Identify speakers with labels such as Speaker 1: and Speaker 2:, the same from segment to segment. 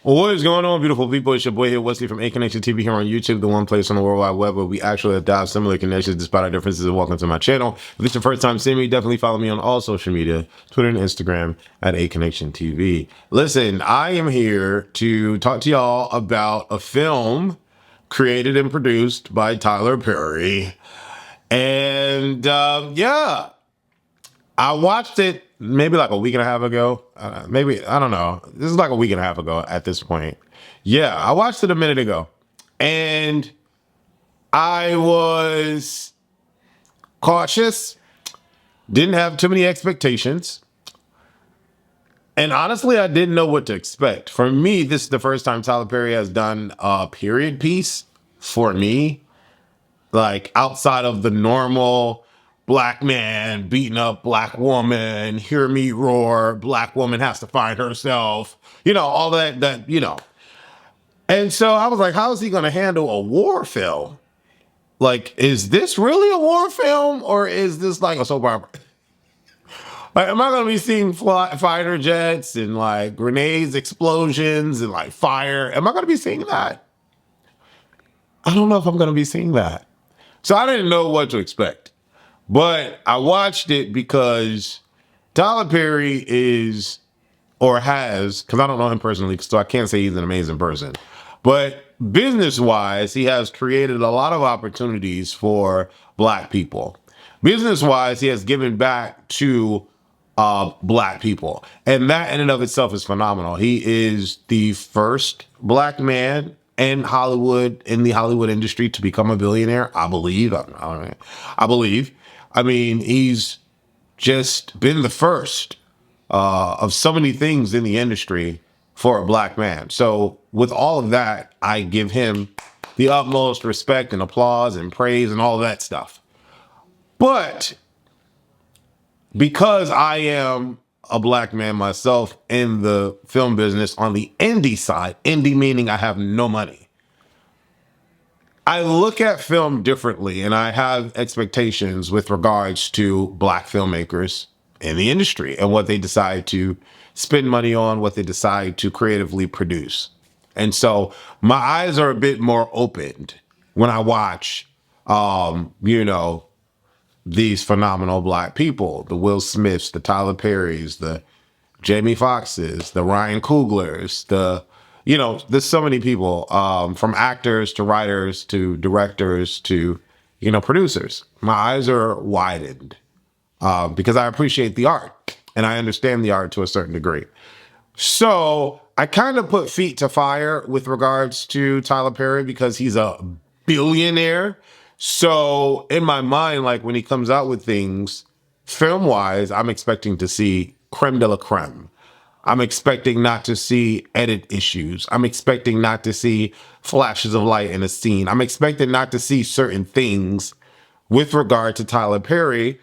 Speaker 1: What is going on, beautiful people? It's your boy here, Wesley from A Connection TV here on YouTube, the one place on the World Wide Web where we actually adopt similar connections despite our differences. And welcome to my channel. If this is your first time seeing me, definitely follow me on all social media, Twitter and Instagram at A Connection TV. Listen, I am here to talk to y'all about a film created and produced by Tyler Perry. And yeah, I watched it maybe like a week and a half ago. Maybe, I don't know. This is like a week and a half ago at this point. Yeah, I watched it a minute ago. And I was cautious, didn't have too many expectations. And honestly, I didn't know what to expect. For me, this is the first time Tyler Perry has done a period piece for me, like outside of the normal black man beating up black woman, hear me roar, black woman has to find herself, all that. And so I was like, how is he going to handle a war film? Like, is this really a war film or is this like a soap opera? Like, am I going to be seeing fighter jets and like grenades, explosions and like fire? Am I going to be seeing that? I don't know if I'm going to be seeing that. So I didn't know what to expect. But I watched it because Tyler Perry is, or has, because I don't know him personally, so I can't say he's an amazing person. But business-wise, he has created a lot of opportunities for black people. Business-wise, he has given back to black people. And that in and of itself is phenomenal. He is the first black man in Hollywood, in the Hollywood industry, to become a billionaire, I believe. I believe. I mean, he's just been the first of so many things in the industry for a black man. So with all of that, I give him the utmost respect and applause and praise and all that stuff. But because I am a black man myself in the film business on the indie side, indie meaning I have no money, I look at film differently and I have expectations with regards to black filmmakers in the industry and what they decide to spend money on, what they decide to creatively produce. And so my eyes are a bit more opened when I watch, these phenomenal black people, the Will Smiths, the Tyler Perrys, the Jamie Foxxes, the Ryan Cooglers, there's so many people, from actors to writers to directors to, producers. My eyes are widened because I appreciate the art and I understand the art to a certain degree. So I kind of put feet to fire with regards to Tyler Perry because he's a billionaire. So in my mind, like when he comes out with things film wise, I'm expecting to see creme de la creme. I'm expecting not to see edit issues. I'm expecting not to see flashes of light in a scene. I'm expecting not to see certain things with regard to Tyler Perry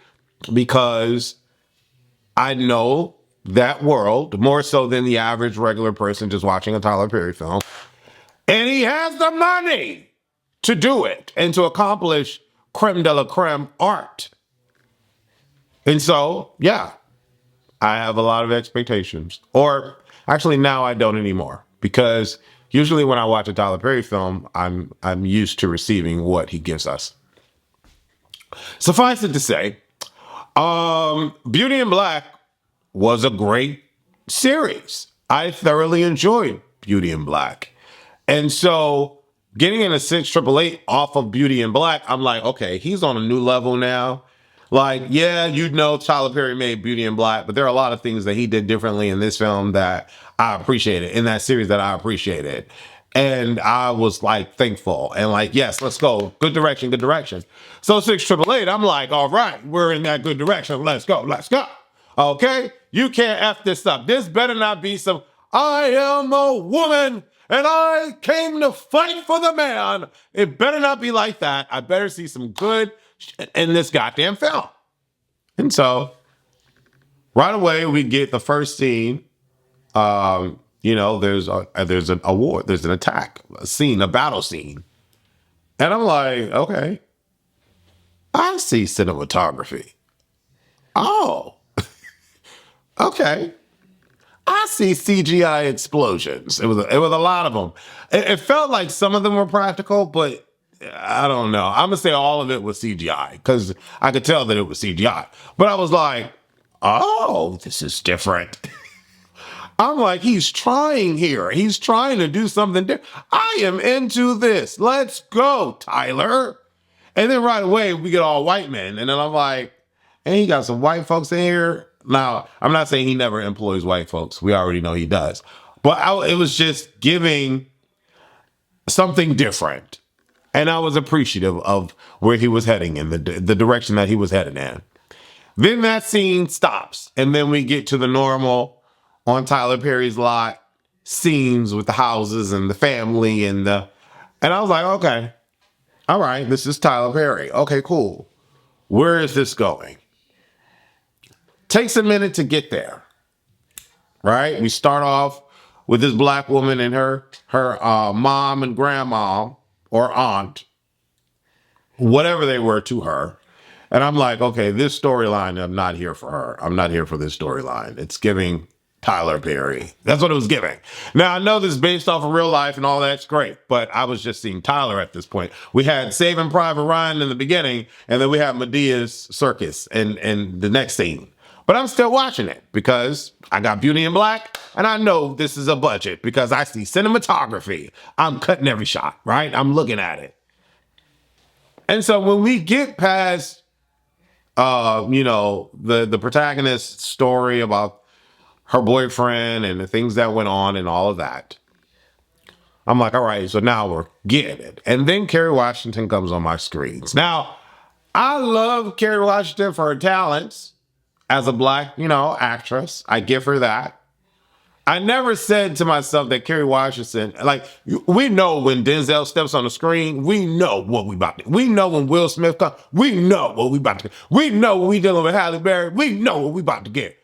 Speaker 1: because I know that world more so than the average regular person just watching a Tyler Perry film. And he has the money to do it and to accomplish creme de la creme art. And so, yeah, I have a lot of expectations. Or actually now I don't anymore because usually when I watch a Tyler Perry film, I'm used to receiving what he gives us. Suffice it to say, Beauty in Black was a great series. I thoroughly enjoyed Beauty in Black. And so getting in a 688 off of Beauty in Black, I'm like, okay, he's on a new level now. Like, yeah, Tyler Perry made Beauty in Black, but there are a lot of things that he did differently in this film that I appreciated, in that series that I appreciated. And I was like thankful and like, yes, let's go. Good direction, good direction. So 688, I'm like, all right, we're in that good direction. Let's go, let's go. Okay, you can't F this up. This better not be some, I am a woman and I came to fight for the man. It better not be like that. I better see some good shit in this goddamn film. And so right away we get the first scene. There's an award, there's an attack, a scene, a battle scene. And I'm like, okay, I see cinematography. Oh, okay. I see CGI explosions. It was a lot of them. It felt like some of them were practical, but I don't know. I'm gonna say all of it was CGI because I could tell that it was CGI. But I was like, oh, this is different. I'm like, he's trying here. He's trying to do something different. I am into this. Let's go, Tyler. And then right away we get all white men, and then I'm like, and he got some white folks in here. Now, I'm not saying he never employs white folks. We already know he does. But it was just giving something different. And I was appreciative of where he was heading in, the direction that he was heading in. Then that scene stops. And then we get to the normal on Tyler Perry's lot scenes with the houses and the family and I was like, okay, all right, this is Tyler Perry. Okay, cool. Where is this going? Takes a minute to get there, right? We start off with this black woman and her mom and grandma or aunt, whatever they were to her. And I'm like, okay, this storyline, I'm not here for her. I'm not here for this storyline. It's giving Tyler Perry. That's what it was giving. Now, I know this is based off of real life and all that's great, but I was just seeing Tyler at this point. We had Saving Private Ryan in the beginning, and then we have Medea's Circus in the next scene. But I'm still watching it because I got Beauty in Black, and I know this is a budget because I see cinematography. I'm cutting every shot, right? I'm looking at it. And so when we get past, the protagonist's story about her boyfriend and the things that went on and all of that, I'm like, all right, so now we're getting it. And then Kerry Washington comes on my screens. Now, I love Kerry Washington for her talents as a black, actress. I give her that. I never said to myself that Kerry Washington, like, we know when Denzel steps on the screen, we know what we about to. We know when Will Smith comes, we know what we about to get. We know when we dealing with Halle Berry, we know what we about to get.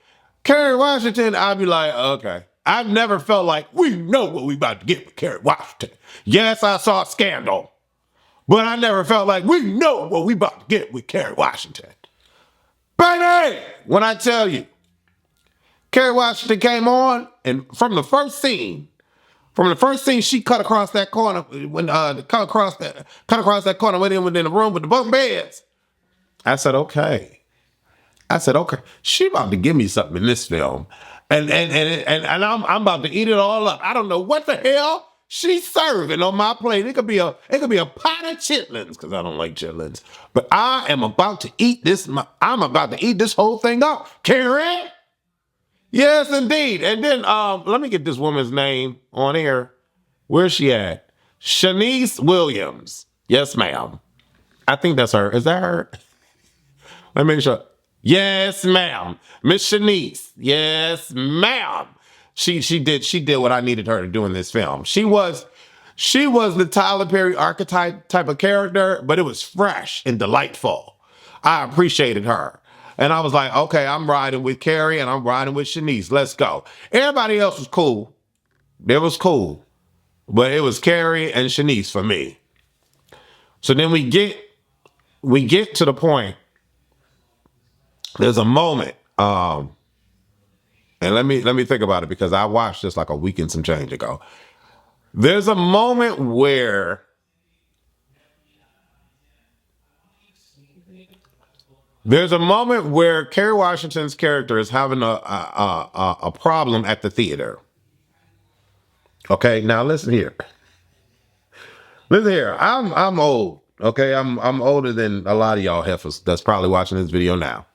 Speaker 1: Kerry Washington, I'd be like, okay. I've never felt like we know what we about to get with Kerry Washington. Yes, I saw Scandal, but I never felt like we know what we about to get with Kerry Washington. Baby, when I tell you, Kerry Washington came on, and from the first scene, she cut across that corner cut across that corner within the room with the bunk beds. I said, okay. She about to give me something in this film, and I'm about to eat it all up. I don't know what the hell she's serving on my plate. It could be a pot of chitlins because I don't like chitlins, but I am about to eat this. I'm about to eat this whole thing up, Kerry. Yes, indeed. And then let me get this woman's name on here. Where's she at? Shanice Williams. Yes, ma'am. I think that's her. Is that her? Let me make sure. Yes, ma'am. Miss Shanice. Yes, ma'am. She did what I needed her to do in this film. She was the Tyler Perry archetype type of character, but it was fresh and delightful. I appreciated her. And I was like, okay, I'm riding with Kerry and I'm riding with Shanice. Let's go. Everybody else was cool. It was cool. But it was Kerry and Shanice for me. So then we get to the point. There's a moment. And let me think about it because I watched this like a week and some change ago. There's a moment where Kerry Washington's character is having a problem at the theater. Okay, now listen here. I'm old. Okay, I'm older than a lot of y'all heifers that's probably watching this video now.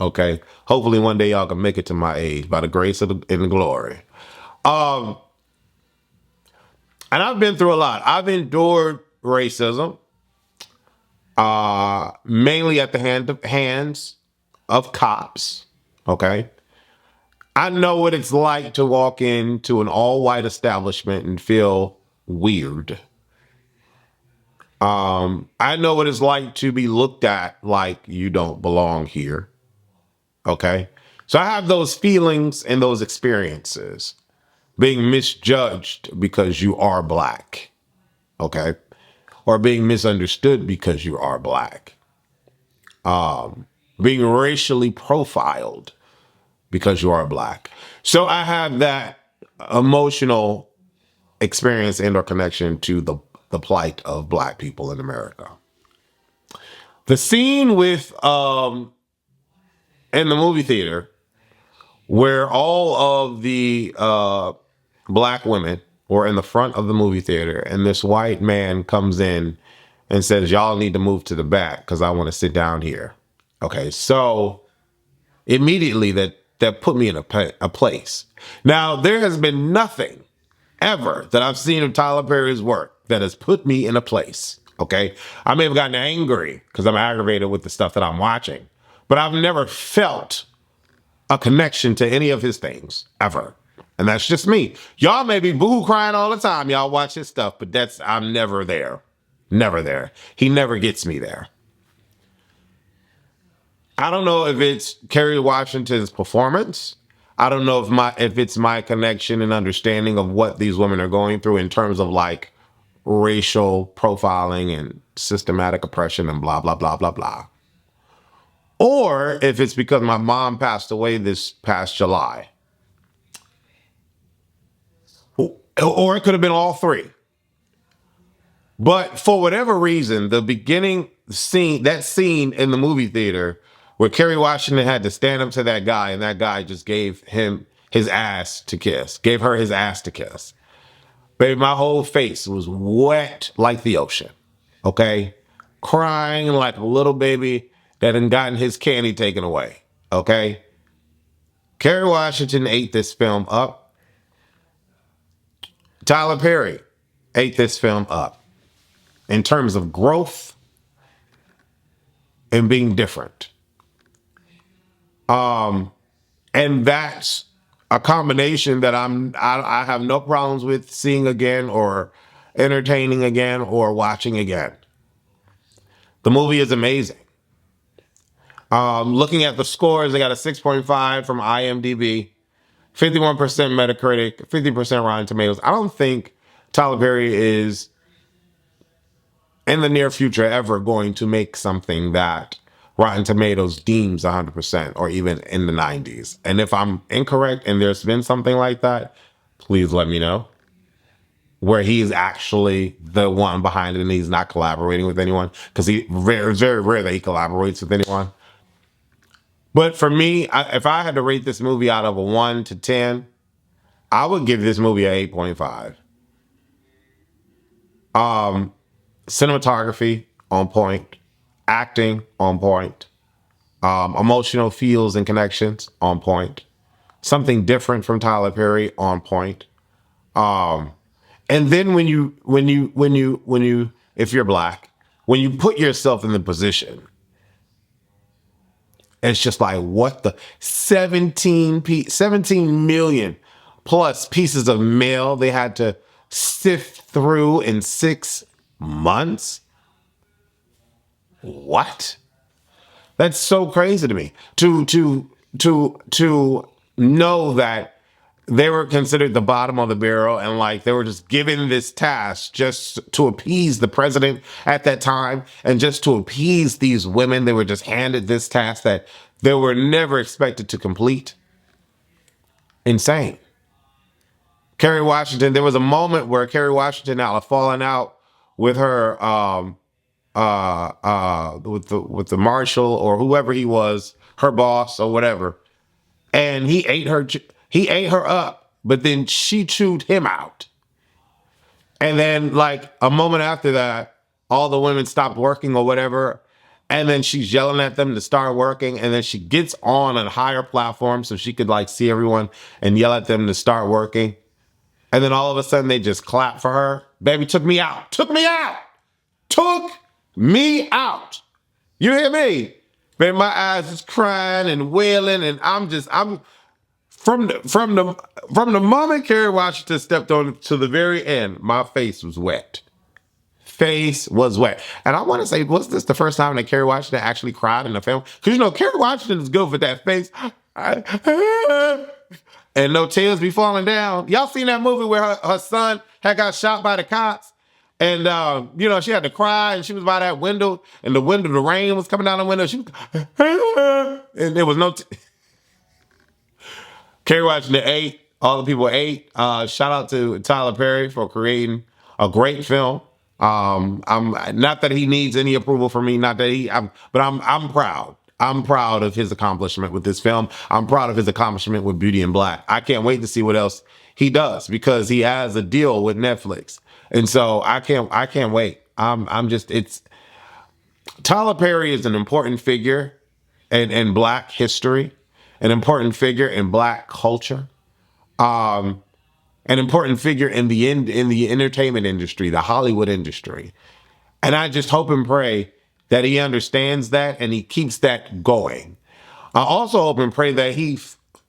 Speaker 1: Okay, hopefully one day y'all can make it to my age by the grace and the glory. And I've been through a lot. I've endured racism. Mainly at the hands of cops. Okay. I know what it's like to walk into an all-white establishment and feel weird. I know what it's like to be looked at like you don't belong here. Okay. So I have those feelings and those experiences. Being misjudged because you are black. Okay. Or being misunderstood because you are black. Being racially profiled because you are black. So I have that emotional experience and or connection to the plight of black people in America. The scene with in the movie theater where all of the black women were in the front of the movie theater and this white man comes in and says, y'all need to move to the back because I want to sit down here. Okay, so immediately that put me in a place. Now, there has been nothing ever that I've seen of Tyler Perry's work that has put me in a place. Okay, I may have gotten angry because I'm aggravated with the stuff that I'm watching, but I've never felt a connection to any of his things ever. And that's just me. Y'all may be boo crying all the time. Y'all watch his stuff, but I'm never there. Never there. He never gets me there. I don't know if it's Kerry Washington's performance. I don't know if it's my connection and understanding of what these women are going through in terms of like racial profiling and systematic oppression and blah, blah, blah, blah, blah. Or if it's because my mom passed away this past July. Or it could have been all three. But for whatever reason, the beginning scene, that scene in the movie theater where Kerry Washington had to stand up to that guy and that guy just gave him his ass to kiss, gave her his ass to kiss. Baby, my whole face was wet like the ocean. Okay? Crying like a little baby that had gotten his candy taken away. Okay? Kerry Washington ate this film up. Tyler Perry ate this film up. In terms of growth and being different. And that's a combination that I have no problems with seeing again or entertaining again or watching again. The movie is amazing. Looking at the scores, they got a 6.5 from IMDb, 51% Metacritic, 50% Rotten Tomatoes. I don't think Tyler Perry is in the near future ever going to make something that Rotten Tomatoes deems 100% or even in the 90s. And if I'm incorrect and there's been something like that, please let me know. Where he's actually the one behind it and he's not collaborating with anyone. Because it's very rare that he collaborates with anyone. But for me, if I had to rate this movie out of a 1 to 10, I would give this movie an 8.5. Cinematography on point, acting on point, emotional feels and connections on point, something different from Tyler Perry on point. And then when you, if you're black, when you put yourself in the position, it's just like, what the 17 million plus pieces of mail they had to sift through in 6 months? What? That's so crazy to me. To know that they were considered the bottom of the barrel and like they were just given this task just to appease the president at that time and just to appease these women. They were just handed this task that they were never expected to complete. Insane. Kerry Washington, there was a moment where Kerry Washington had fallen out with her with the marshal or whoever he was, her boss or whatever. And he ate her up, but then she chewed him out. And then like a moment after that, all the women stopped working or whatever. And then she's yelling at them to start working. And then she gets on a higher platform so she could like see everyone and yell at them to start working. And then all of a sudden they just clap for her. Baby, took me out. Took me out. Took me out. You hear me? Baby, my eyes is crying and wailing. And I'm from the moment Kerry Washington stepped on to the very end, my face was wet. Face was wet. And I want to say, was this the first time that Kerry Washington actually cried in a film? Because, you know, Kerry Washington is good for that face. And no tears be falling down. Y'all seen that movie where her son had got shot by the cops? And, you know, she had to cry and she was by that window and the rain was coming down the window. And there was no... Kerry watching the 8. All the people 8. Shout out to Tyler Perry for creating a great film. I'm not that he needs any approval from me, not that I'm proud. I'm proud of his accomplishment with this film. I'm proud of his accomplishment with Beauty in Black. I can't wait to see what else he does because he has a deal with Netflix. And so I can't wait. It's Tyler Perry is an important figure in Black history, an important figure in Black culture, an important figure in the entertainment industry, the Hollywood industry. And I just hope and pray that he understands that and he keeps that going. I also hope and pray that he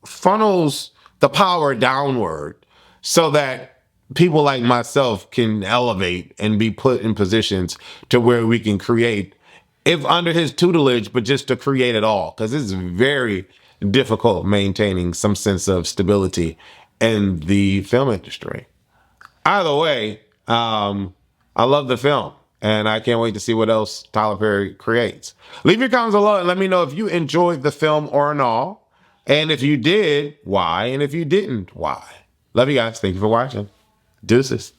Speaker 1: funnels the power downward so that people like myself can elevate and be put in positions to where we can create, if under his tutelage, but just to create it all. Because it's very difficult maintaining some sense of stability in the film industry. Either way, I love the film and I can't wait to see what else Tyler Perry creates. Leave your comments below and let me know if you enjoyed the film or not. And if you did, why? And if you didn't, why? Love you guys. Thank you for watching. Deuces.